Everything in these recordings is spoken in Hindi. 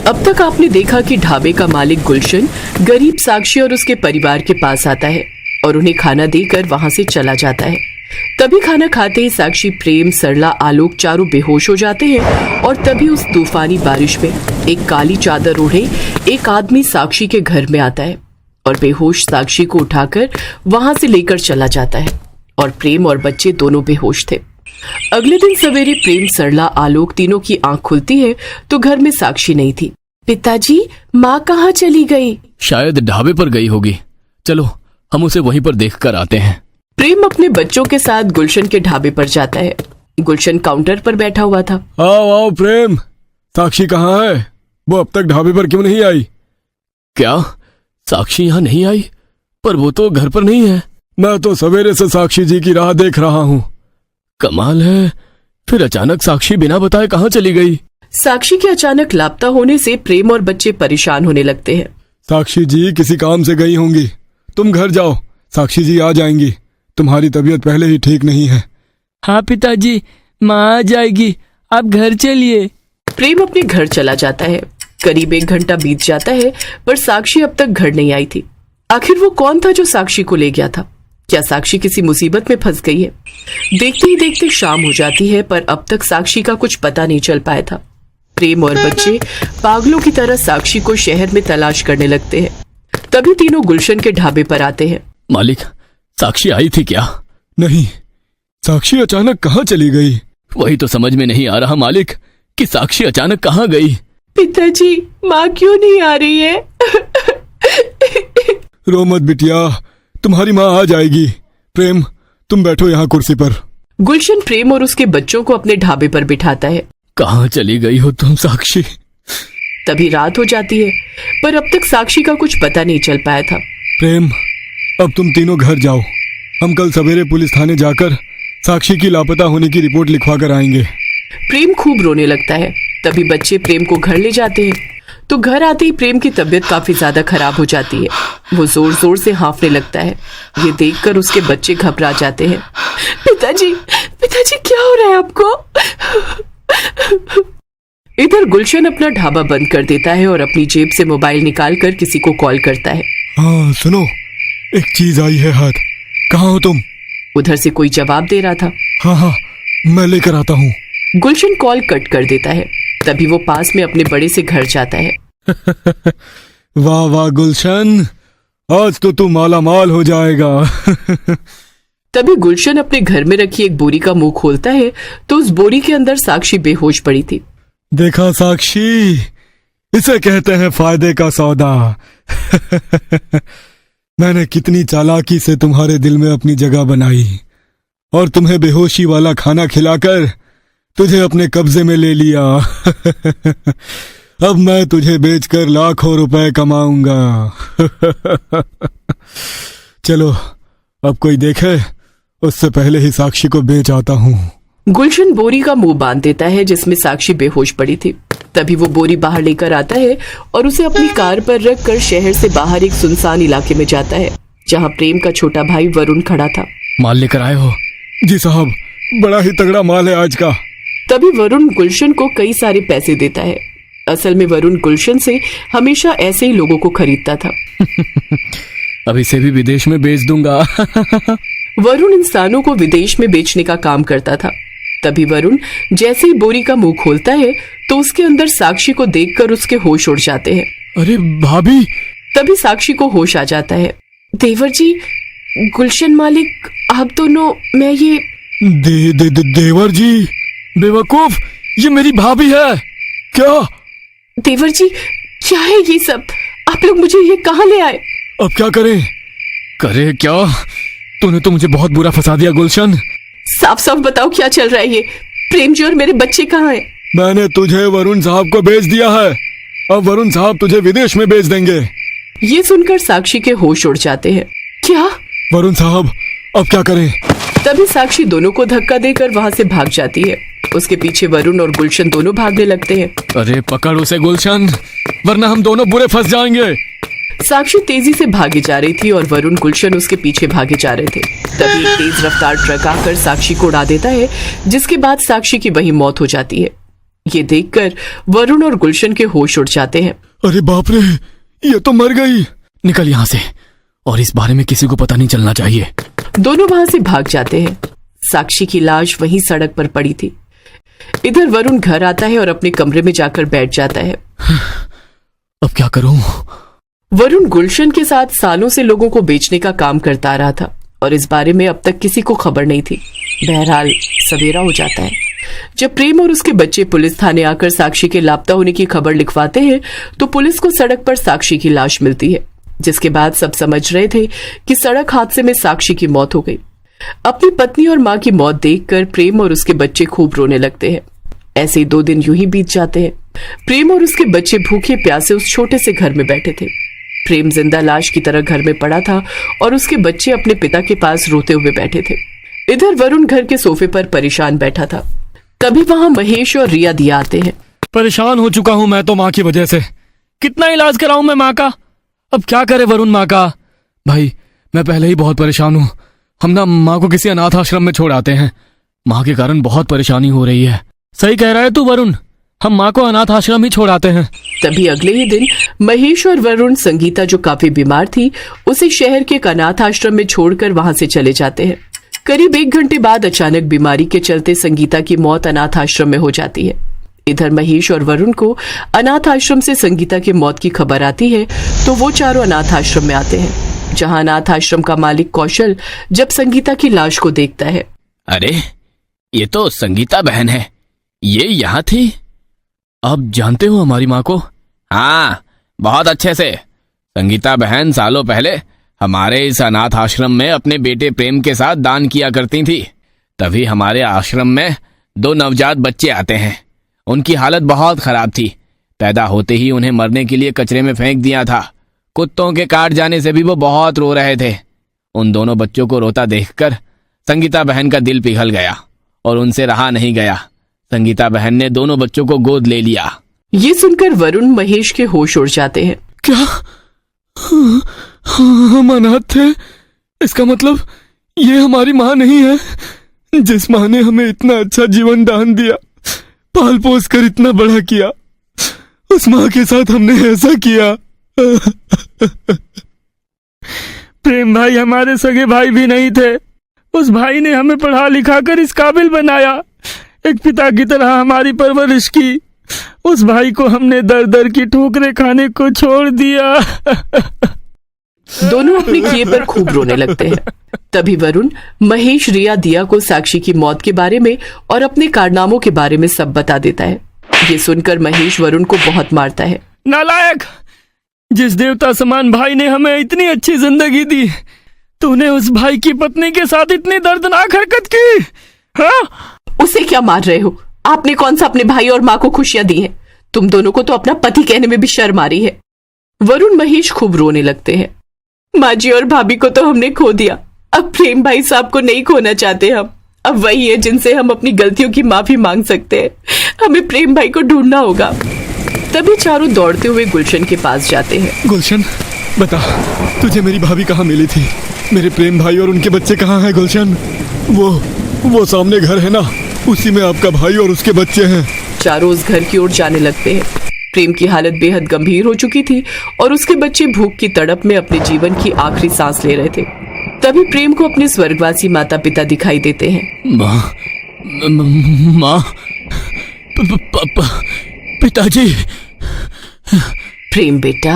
अब तक आपने देखा कि ढाबे का मालिक गुलशन गरीब साक्षी और उसके परिवार के पास आता है और उन्हें खाना देकर वहां से चला जाता है। तभी खाना खाते ही साक्षी, प्रेम, सरला, आलोक चारों बेहोश हो जाते हैं और तभी उस तूफानी बारिश में एक काली चादर ओढ़े एक आदमी साक्षी के घर में आता है और बेहोश साक्षी को उठाकर वहां से लेकर चला जाता है और प्रेम और बच्चे दोनों बेहोश थे। अगले दिन सवेरे प्रेम, सरला, आलोक तीनों की आंख खुलती है तो घर में साक्षी नहीं थी। पिताजी, माँ कहाँ चली गई? शायद ढाबे पर गई होगी। चलो हम उसे वहीं पर देख कर आते हैं। प्रेम अपने बच्चों के साथ गुलशन के ढाबे पर जाता है। गुलशन काउंटर पर बैठा हुआ था। आओ आओ प्रेम, साक्षी कहाँ है? वो अब तक ढाबे पर क्यों नहीं आई? क्या साक्षी यहाँ नहीं आई? पर वो तो घर पर नहीं है। मैं तो सवेरे से साक्षी जी की राह देख रहा हूँ। कमाल है, फिर अचानक साक्षी बिना बताए कहाँ चली गई? साक्षी के अचानक लापता होने से प्रेम और बच्चे परेशान होने लगते हैं। साक्षी जी किसी काम से गई होंगी, तुम घर जाओ, साक्षी जी आ जाएंगी। तुम्हारी तबीयत पहले ही ठीक नहीं है। हाँ पिताजी, माँ आ जाएगी, आप घर चलिए। प्रेम अपने घर चला जाता है। करीब 1 घंटा बीत जाता है पर साक्षी अब तक घर नहीं आई थी। आखिर वो कौन था जो साक्षी को ले गया था? क्या साक्षी किसी मुसीबत में फंस गई है? देखते ही देखते शाम हो जाती है पर अब तक साक्षी का कुछ पता नहीं चल पाया था। प्रेम और बच्चे पागलों की तरह साक्षी को शहर में तलाश करने लगते हैं। तभी तीनों गुलशन के ढाबे पर आते हैं। मालिक, साक्षी आई थी क्या? नहीं, साक्षी अचानक कहाँ चली गई? वही तो समझ में नहीं आ रहा मालिक कि साक्षी अचानक कहाँ गई। पिताजी, माँ क्यों नहीं आ रही है? रो मत बिटिया, तुम्हारी माँ आ जाएगी। प्रेम, तुम बैठो यहाँ कुर्सी पर। गुलशन प्रेम और उसके बच्चों को अपने ढाबे पर बिठाता है। कहाँ चली गई हो तुम साक्षी? तभी रात हो जाती है पर अब तक साक्षी का कुछ पता नहीं चल पाया था। प्रेम, अब तुम तीनों घर जाओ। हम कल सवेरे पुलिस थाने जाकर साक्षी की लापता होने की रिपोर्ट लिखवा कर आएंगे। प्रेम खूब रोने लगता है। तभी बच्चे प्रेम को घर ले जाते हैं तो घर आते ही प्रेम की तबीयत काफी ज्यादा खराब हो जाती है। वो जोर जोर से हांफने लगता है। ये देखकर उसके बच्चे घबरा जाते हैं। पिताजी, पिताजी क्या हो रहा है आपको? इधर गुलशन अपना ढाबा बंद कर देता है और अपनी जेब से मोबाइल निकालकर किसी को कॉल करता है। हाँ सुनो, एक चीज आई है हाथ। कहाँ हो तुम? उधर से कोई जवाब दे रहा था। हाँ, मैं लेकर आता हूँ। गुलशन कॉल कट कर देता है। तभी वो पास में अपने बड़े से घर जाता है। वाह वाह गुलशन, आज तो तू माला माल हो जाएगा। तभी गुलशन अपने घर में रखी एक बोरी का मुंह खोलता है तो उस बोरी के अंदर साक्षी बेहोश पड़ी थी। देखा साक्षी, इसे कहते हैं फायदे का सौदा। मैंने कितनी चालाकी से तुम्हारे दिल में अपनी जगह बनाई और तुम्हें बेहोशी वाला खाना खिलाकर तुझे अपने कब्जे में ले लिया। अब मैं तुझे बेचकर लाखों रुपए कमाऊंगा। चलो, अब कोई देखे उससे पहले ही साक्षी को बेच आता हूँ। गुलशन बोरी का मुंह बांध देता है जिसमें साक्षी बेहोश पड़ी थी। तभी वो बोरी बाहर लेकर आता है और उसे अपनी कार पर रखकर शहर से बाहर एक सुनसान इलाके में जाता है जहाँ प्रेम का छोटा भाई वरुण खड़ा था। माल लेकर आए हो? जी साहब, बड़ा ही तगड़ा माल है आज का। तभी वरुण गुलशन को कई सारे पैसे देता है। असल में वरुण गुलशन से हमेशा ऐसे ही लोगों को खरीदता था। अब इसे भी विदेश में बेच दूंगा। वरुण इंसानों को विदेश में बेचने का काम करता था। तभी वरुण जैसे ही बोरी का मुंह खोलता है तो उसके अंदर साक्षी को देखकर उसके होश उड़ जाते हैं। अरे भाभी! तभी साक्षी को होश आ जाता है। देवर जी, गुलशन मालिक, आप दोनों, मैं ये देवर जी? बेवकूफ, ये मेरी भाभी है। क्या? देवर जी, क्या है ये सब? आप लोग मुझे ये कहाँ ले आए? अब क्या करें? करे क्या? तूने तो मुझे बहुत बुरा फंसा दिया गुलशन। साफ साफ बताओ क्या चल रहा है ये? प्रेम जी और मेरे बच्चे कहाँ हैं? मैंने तुझे वरुण साहब को बेच दिया है। अब वरुण साहब तुझे विदेश में बेच देंगे। ये सुनकर साक्षी के होश उड़ जाते हैं। क्या? वरुण साहब, अब क्या करें? तभी साक्षी दोनों को धक्का देकर वहाँ से भाग जाती है। उसके पीछे वरुण और गुलशन दोनों भागने लगते हैं। अरे पकड़ उसे गुलशन, वरना हम दोनों बुरे फंस जाएंगे। साक्षी तेजी से भागी जा रही थी और वरुण गुलशन उसके पीछे भागे जा रहे थे। तभी एक तेज रफ्तार ट्रक आकर साक्षी को उड़ा देता है जिसके बाद साक्षी की वहीं मौत हो जाती है। ये देखकर वरुण और गुलशन के होश उड़ जाते हैं। अरे बाप रे, ये तो मर गई। निकल यहाँ से, और इस बारे में किसी को पता नहीं चलना चाहिए। दोनों वहां से भाग जाते हैं। साक्षी की लाश वहीं सड़क पर पड़ी थी। इधर वरुण घर आता है और अपने कमरे में जाकर बैठ जाता है। अब क्या करूं? वरुण गुलशन के साथ सालों से लोगों को बेचने का काम करता आ रहा था और इस बारे में अब तक किसी को खबर नहीं थी। बहरहाल सवेरा हो जाता है। जब प्रेम और उसके बच्चे पुलिस थाने आकर साक्षी के लापता होने की खबर लिखवाते हैं तो पुलिस को सड़क पर साक्षी की लाश मिलती है, जिसके बाद सब समझ रहे थे कि सड़क हादसे में साक्षी की मौत हो गई। अपनी पत्नी और मां की मौत देखकर प्रेम और उसके बच्चे खूब रोने लगते हैं। ऐसे ही 2 दिन यूं ही बीत जाते हैं। प्रेम और उसके बच्चे भूखे प्यासे उस छोटे से घर में बैठे थे। प्रेम जिंदा लाश की तरह घर में पड़ा था और उसके बच्चे अपने पिता के पास रोते हुए बैठे थे। इधर वरुण घर के सोफे पर परेशान बैठा था। तभी वहां महेश और रिया दिया आते हैं। परेशान हो चुका हूं मैं तो माँ की वजह से। कितना इलाज कराऊं मैं माँ का? अब क्या करे वरुण माँ का? भाई मैं पहले ही बहुत परेशान हूँ। हम ना माँ को किसी अनाथ आश्रम में छोड़ आते हैं। माँ के कारण बहुत परेशानी हो रही है। सही कह रहा है तू वरुण, हम माँ को अनाथ आश्रम ही छोड़ आते हैं। तभी अगले ही दिन महेश और वरुण संगीता, जो काफी बीमार थी, उसे शहर के एक अनाथ आश्रम में छोड़कर वहां से चले जाते हैं। करीब 1 घंटे बाद अचानक बीमारी के चलते संगीता की मौत अनाथ आश्रम में हो जाती है। इधर महेश और वरुण को अनाथ आश्रम से संगीता की मौत की खबर आती है तो वो चारों अनाथ आश्रम में आते हैं, जहां अनाथ आश्रम का मालिक कौशल जब संगीता की लाश को देखता है। अरे ये तो संगीता बहन है, ये यहाँ थी। अब जानते हो हमारी माँ को? हाँ, बहुत अच्छे से। संगीता बहन सालों पहले हमारे इस अनाथ आश्रम में अपने बेटे प्रेम के साथ दान किया करती थी। तभी हमारे आश्रम में 2 नवजात बच्चे आते हैं। उनकी हालत बहुत खराब थी। पैदा होते ही उन्हें मरने के लिए कचरे में फेंक दिया था। कुत्तों के काट जाने से भी वो बहुत रो रहे थे। उन दोनों बच्चों को रोता देखकर संगीता बहन का दिल पिघल गया और उनसे रहा नहीं गया। संगीता बहन ने दोनों बच्चों को गोद ले लिया। ये सुनकर वरुण महेश के होश उड़ जाते हैं। क्या हम अनाथ थे? इसका मतलब ये हमारी माँ नहीं है? जिस माँ ने हमें इतना अच्छा जीवन दान दिया, पाल पोस कर इतना बड़ा किया, उस माँ के साथ हमने ऐसा किया। प्रेम भाई हमारे सगे भाई भी नहीं थे। उस भाई ने हमें पढ़ा लिखा कर इस काबिल बनाया, एक पिता की तरह हमारी परवरिश की। उस भाई को हमने दर दर की ठोकरें खाने को छोड़ दिया। दोनों अपने किए पर खूब रोने लगते हैं। तभी वरुण महेश, रिया, दिया को साक्षी की मौत के बारे में और अपने कारनामों के बारे में सब बता देता है। ये सुनकर महेश वरुण को बहुत मारता है। नालायक! जिस देवता समान भाई ने हमें इतनी अच्छी जिंदगी दी, तूने उस भाई की पत्नी के साथ इतनी दर्दनाक हरकत की। हाँ? उसे क्या मार रहे हो? आपने कौन सा अपने भाई और माँ को खुशियां दी हैं? तुम दोनों को तो अपना पति कहने में भी शर्म आ रही है। वरुण महेश खूब रोने लगते हैं। माँ जी और भाभी को तो हमने खो दिया, अब प्रेम भाई साहब को नहीं खोना चाहते हम। अब वही है जिनसे हम अपनी गलतियों की माफी मांग सकते हैं। हमें प्रेम भाई को ढूंढना होगा। तभी चारों दौड़ते हुए गुलशन के पास जाते हैं। गुलशन, बता, तुझे मेरी भाभी कहाँ मिली थी? मेरे प्रेम भाई और उनके बच्चे कहाँ हैं गुलशन? वो सामने घर है ना, उसी में आपका भाई और उसके बच्चे हैं। चारों उस घर की ओर जाने लगते हैं। प्रेम की हालत बेहद गंभीर हो चुकी थी और उसके बच्चे भूख की तड़प में अपने जीवन की आखिरी सांस ले रहे थे। तभी प्रेम को अपने स्वर्गवासी माता पिता दिखाई देते हैं। माँ, पिताजी। प्रेम बेटा।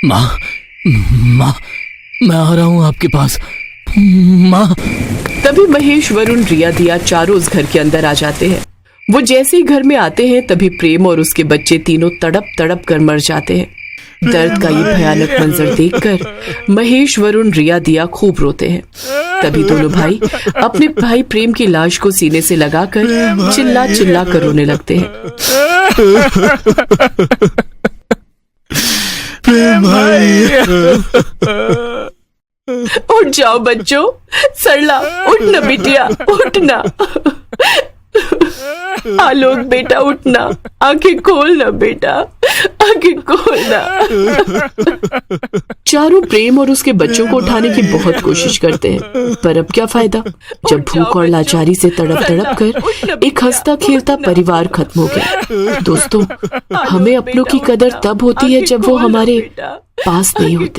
माँ, मैं आ रहा हूँ आपके पास। माँ। तभी महेश, वरुण, रिया, दिया चारों उस घर के अंदर आ जाते हैं। वो जैसे ही घर में आते हैं तभी प्रेम और उसके बच्चे तीनों तड़प तड़प कर मर जाते हैं। दर्द का ये भयानक मंजर देखकर महेश, वरुण, रिया, दिया खूब रोते हैं। तभी दोनों भाई अपने भाई प्रेम की लाश को सीने से लगाकर चिल्ला चिल्ला कर रोने लगते हैं। प्रेम भाई। उठ जाओ बच्चों, सरला उठना बिटिया, उठना। आलोक बेटा उठना, आंखें खोलना बेटा, आंखें खोलना। चारों प्रेम और उसके बच्चों को उठाने की बहुत कोशिश करते हैं, पर अब क्या फायदा जब भूख और लाचारी से तड़प तड़प कर एक हंसता खेलता परिवार खत्म हो गया। दोस्तों, हमें अपनों की कदर तब होती है जब वो हमारे पास नहीं होते।